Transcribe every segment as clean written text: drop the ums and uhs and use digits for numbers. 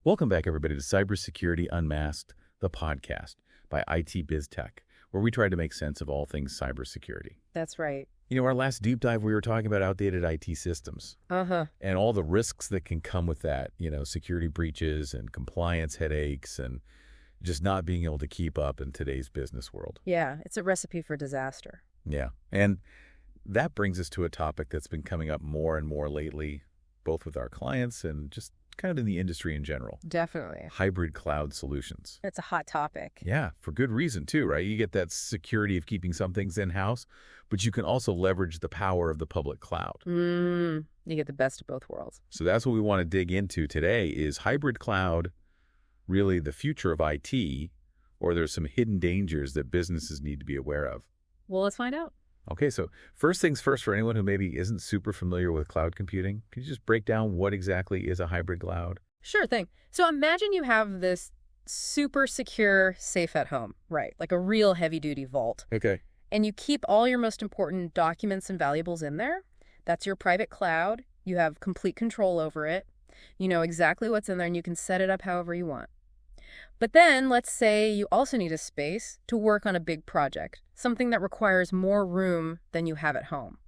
Welcome back, everybody, to Cybersecurity Unmasked, the podcast by IT BizTech, where we try to make sense of all things cybersecurity. That's right. Our last deep dive, we were talking about outdated IT systems and all the risks that can come with that, security breaches and compliance headaches and just not being able to keep up in today's business world. Yeah, it's a recipe for disaster. Yeah, and that brings us to a topic that's been coming up more and more lately, both with our clients and just kind of in the industry in general. Definitely. Hybrid cloud solutions. It's a hot topic. Yeah, for good reason too, right? You get that security of keeping some things in-house, but you can also leverage the power of the public cloud. You get the best of both worlds. So that's what we want to dig into today. Is hybrid cloud really the future of IT, or there's some hidden dangers that businesses need to be aware of? Well, let's find out. Okay, so first things first, for anyone who maybe isn't super familiar with cloud computing, can you just break down what exactly is a hybrid cloud? Sure thing. So imagine you have this super secure safe at home, right? Like a real heavy-duty vault. Okay. And you keep all your most important documents and valuables in there. That's your private cloud. You have complete control over it. You know exactly what's in there, and you can set it up however you want. But then, let's say you also need a space to work on a big project, something that requires more room than you have at home.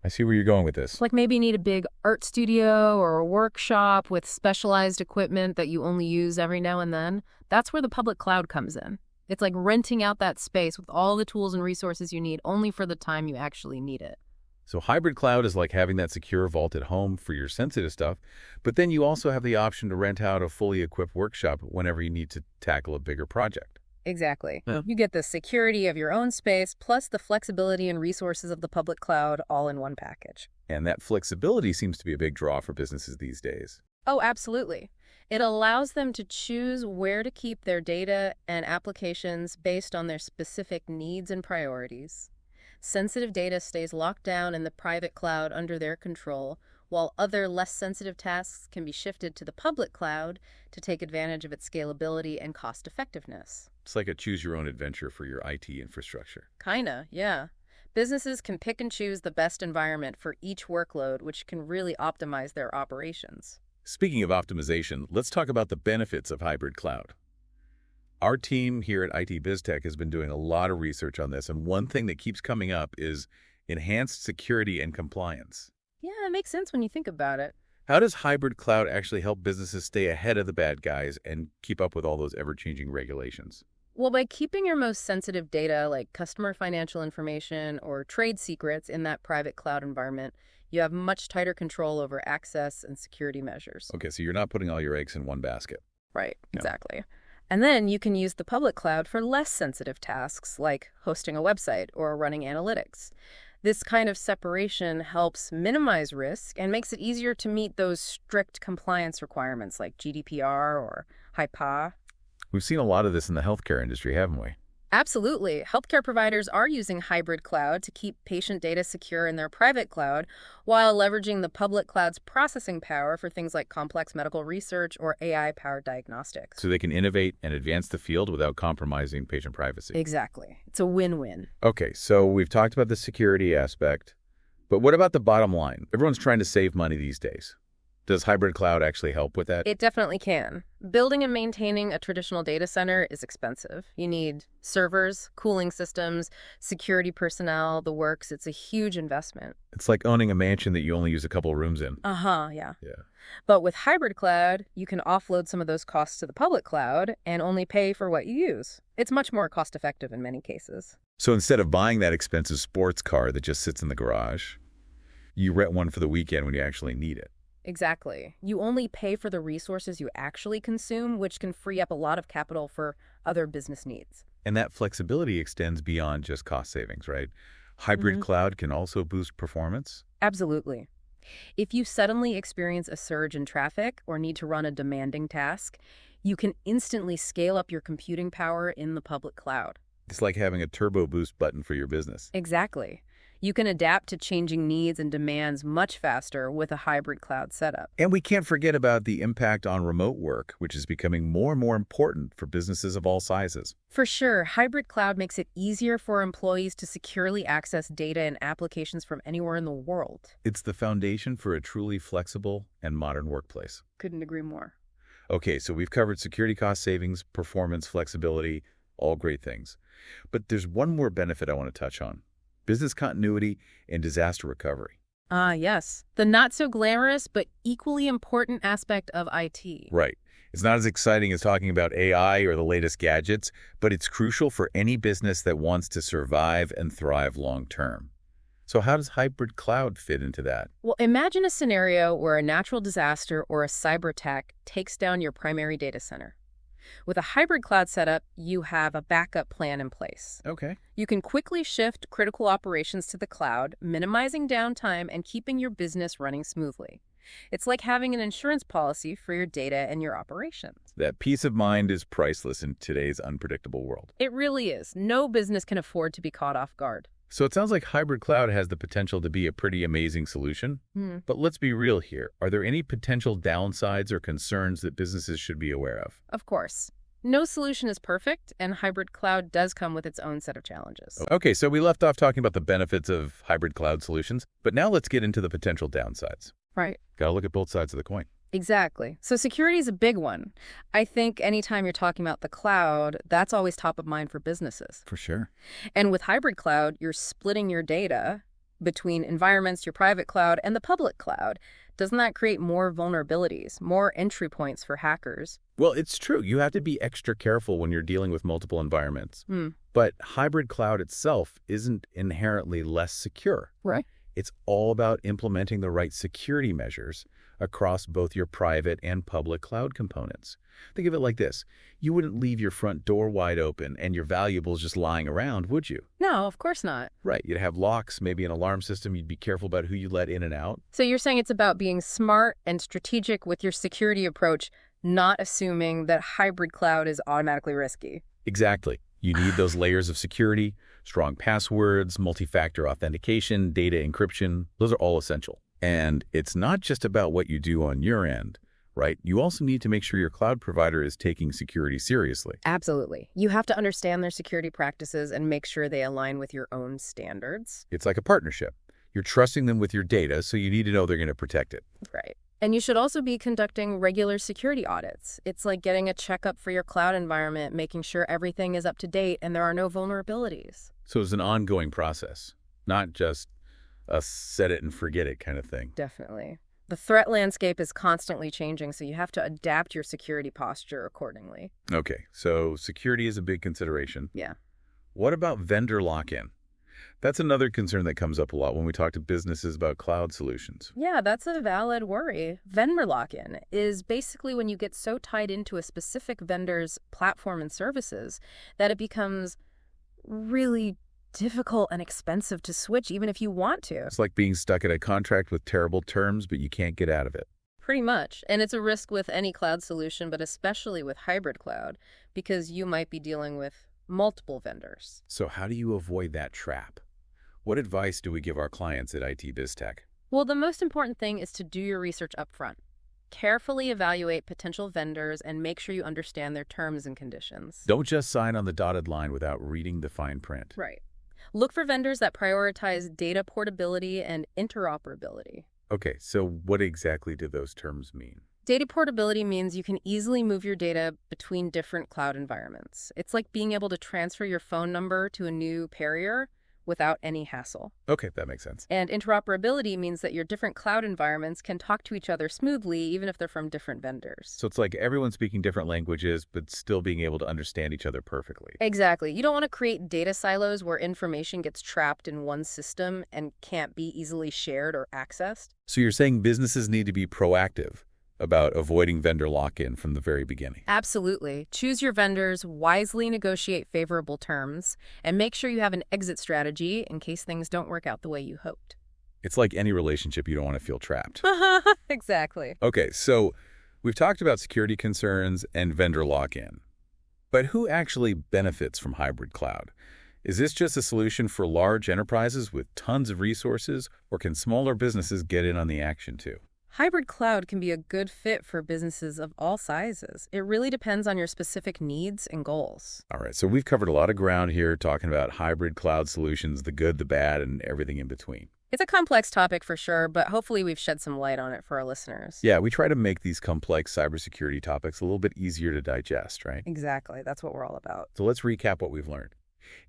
I see where you're going with this. Like maybe you need a big art studio or a workshop with specialized equipment that you only use every now and then. That's where the public cloud comes in. It's like renting out that space with all the tools and resources you need only for the time you actually need it. So hybrid cloud is like having that secure vault at home for your sensitive stuff, but then you also have the option to rent out a fully equipped workshop whenever you need to tackle a bigger project. Exactly. Yeah. You get the security of your own space plus the flexibility and resources of the public cloud all in one package. And that flexibility seems to be a big draw for businesses these days. Oh, absolutely. It allows them to choose where to keep their data and applications based on their specific needs and priorities. Sensitive data stays locked down in the private cloud under their control, while other less sensitive tasks can be shifted to the public cloud to take advantage of its scalability and cost-effectiveness. It's like a choose-your-own-adventure for your IT infrastructure. Kinda, yeah. Businesses can pick and choose the best environment for each workload, which can really optimize their operations. Speaking of optimization, let's talk about the benefits of hybrid cloud. Our team here at IT BizTech has been doing a lot of research on this, and one thing that keeps coming up is enhanced security and compliance. Yeah, it makes sense when you think about it. How does hybrid cloud actually help businesses stay ahead of the bad guys and keep up with all those ever-changing regulations? Well, by keeping your most sensitive data, like customer financial information or trade secrets, in that private cloud environment, you have much tighter control over access and security measures. Okay, so you're not putting all your eggs in one basket. Right, No. exactly. And then you can use the public cloud for less sensitive tasks, like hosting a website or running analytics. This kind of separation helps minimize risk and makes it easier to meet those strict compliance requirements like GDPR or HIPAA. We've seen a lot of this in the healthcare industry, haven't we? Absolutely. Healthcare providers are using hybrid cloud to keep patient data secure in their private cloud while leveraging the public cloud's processing power for things like complex medical research or AI-powered diagnostics. So they can innovate and advance the field without compromising patient privacy. Exactly. It's a win-win. Okay, so we've talked about the security aspect, but what about the bottom line? Everyone's trying to save money these days. Does hybrid cloud actually help with that? It definitely can. Building and maintaining a traditional data center is expensive. You need servers, cooling systems, security personnel, the works. It's a huge investment. It's like owning a mansion that you only use a couple of rooms in. Yeah. Yeah. But with hybrid cloud, you can offload some of those costs to the public cloud and only pay for what you use. It's much more cost-effective in many cases. So instead of buying that expensive sports car that just sits in the garage, you rent one for the weekend when you actually need it. Exactly. You only pay for the resources you actually consume, which can free up a lot of capital for other business needs. And that flexibility extends beyond just cost savings, right? Hybrid cloud can also boost performance. Absolutely. If you suddenly experience a surge in traffic or need to run a demanding task, you can instantly scale up your computing power in the public cloud. It's like having a turbo boost button for your business. Exactly. You can adapt to changing needs and demands much faster with a hybrid cloud setup. And we can't forget about the impact on remote work, which is becoming more and more important for businesses of all sizes. For sure, hybrid cloud makes it easier for employees to securely access data and applications from anywhere in the world. It's the foundation for a truly flexible and modern workplace. Couldn't agree more. Okay, so we've covered security cost savings, performance, flexibility, all great things. But there's one more benefit I want to touch on: business continuity and disaster recovery. Ah, yes. The not so glamorous but equally important aspect of IT. Right. It's not as exciting as talking about AI or the latest gadgets, but it's crucial for any business that wants to survive and thrive long term. So how does hybrid cloud fit into that? Well, imagine a scenario where a natural disaster or a cyber attack takes down your primary data center. With a hybrid cloud setup, you have a backup plan in place. Okay. You can quickly shift critical operations to the cloud, minimizing downtime and keeping your business running smoothly. It's like having an insurance policy for your data and your operations. That peace of mind is priceless in today's unpredictable world. It really is. No business can afford to be caught off guard. So it sounds like hybrid cloud has the potential to be a pretty amazing solution. But let's be real here. Are there any potential downsides or concerns that businesses should be aware of? Of course. No solution is perfect, and hybrid cloud does come with its own set of challenges. Okay, so we left off talking about the benefits of hybrid cloud solutions, but now let's get into the potential downsides. Right. Gotta look at both sides of the coin. Exactly. So security is a big one. I think anytime you're talking about the cloud, that's always top of mind for businesses. For sure. And with hybrid cloud, you're splitting your data between environments, your private cloud, and the public cloud. Doesn't that create more vulnerabilities, more entry points for hackers? Well, it's true. You have to be extra careful when you're dealing with multiple environments. Hmm. But hybrid cloud itself isn't inherently less secure. Right. It's all about implementing the right security measures across both your private and public cloud components. Think of it like this. You wouldn't leave your front door wide open and your valuables just lying around, would you? No, of course not. Right. You'd have locks, maybe an alarm system. You'd be careful about who you let in and out. So you're saying it's about being smart and strategic with your security approach, not assuming that hybrid cloud is automatically risky. Exactly. You need those layers of security, strong passwords, multi-factor authentication, data encryption. Those are all essential. And it's not just about what you do on your end, right? You also need to make sure your cloud provider is taking security seriously. Absolutely. You have to understand their security practices and make sure they align with your own standards. It's like a partnership. You're trusting them with your data, so you need to know they're going to protect it. Right. And you should also be conducting regular security audits. It's like getting a checkup for your cloud environment, making sure everything is up to date and there are no vulnerabilities. So it's an ongoing process, not just a set it and forget it kind of thing. Definitely. The threat landscape is constantly changing, so you have to adapt your security posture accordingly. Okay, so security is a big consideration. Yeah. What about vendor lock-in? That's another concern that comes up a lot when we talk to businesses about cloud solutions. Yeah, that's a valid worry. Vendor lock-in is basically when you get so tied into a specific vendor's platform and services that it becomes really difficult and expensive to switch even if you want to. It's like being stuck in a contract with terrible terms, but you can't get out of it. Pretty much. And it's a risk with any cloud solution, but especially with hybrid cloud, because you might be dealing with multiple vendors. So how do you avoid that trap? What advice do we give our clients at IT BizTech? Well, the most important thing is to do your research up front. Carefully evaluate potential vendors and make sure you understand their terms and conditions. Don't just sign on the dotted line without reading the fine print. Right. Look for vendors that prioritize data portability and interoperability. Okay, so what exactly do those terms mean? Data portability means you can easily move your data between different cloud environments. It's like being able to transfer your phone number to a new carrier without any hassle. Okay, that makes sense. And interoperability means that your different cloud environments can talk to each other smoothly, even if they're from different vendors. So it's like everyone speaking different languages, but still being able to understand each other perfectly. Exactly. You don't want to create data silos where information gets trapped in one system and can't be easily shared or accessed. So you're saying businesses need to be proactive about avoiding vendor lock-in from the very beginning. Absolutely. Choose your vendors, wisely negotiate favorable terms, and make sure you have an exit strategy in case things don't work out the way you hoped. It's like any relationship, you don't want to feel trapped. Exactly. Okay, so we've talked about security concerns and vendor lock-in. But who actually benefits from hybrid cloud? Is this just a solution for large enterprises with tons of resources, or can smaller businesses get in on the action too? Hybrid cloud can be a good fit for businesses of all sizes. It really depends on your specific needs and goals. All right, so we've covered a lot of ground here talking about hybrid cloud solutions, the good, the bad, and everything in between. It's a complex topic for sure, but hopefully we've shed some light on it for our listeners. Yeah, we try to make these complex cybersecurity topics a little bit easier to digest, right? Exactly. That's what we're all about. So let's recap what we've learned.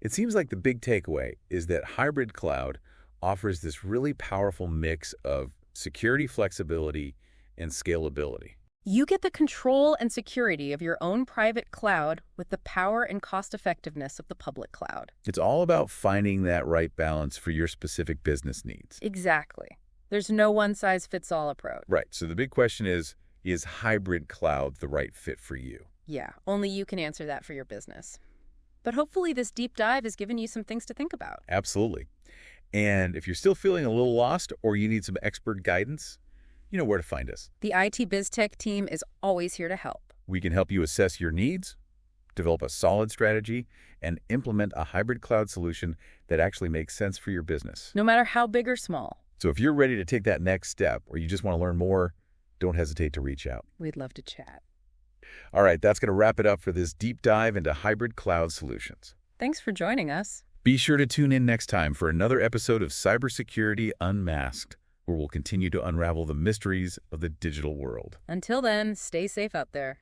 It seems like the big takeaway is that hybrid cloud offers this really powerful mix of security flexibility and scalability. You get the control and security of your own private cloud with the power and cost effectiveness of the public cloud. It's all about finding that right balance for your specific business needs. Exactly. There's no one-size-fits-all approach. Right. So the big question is hybrid cloud the right fit for you? Yeah, only you can answer that for your business. But hopefully this deep dive has given you some things to think about. Absolutely. And if you're still feeling a little lost or you need some expert guidance, you know where to find us. The IT BizTech team is always here to help. We can help you assess your needs, develop a solid strategy, and implement a hybrid cloud solution that actually makes sense for your business. No matter how big or small. So if you're ready to take that next step or you just want to learn more, don't hesitate to reach out. We'd love to chat. All right, that's going to wrap it up for this deep dive into hybrid cloud solutions. Thanks for joining us. Be sure to tune in next time for another episode of Cybersecurity Unmasked, where we'll continue to unravel the mysteries of the digital world. Until then, stay safe out there.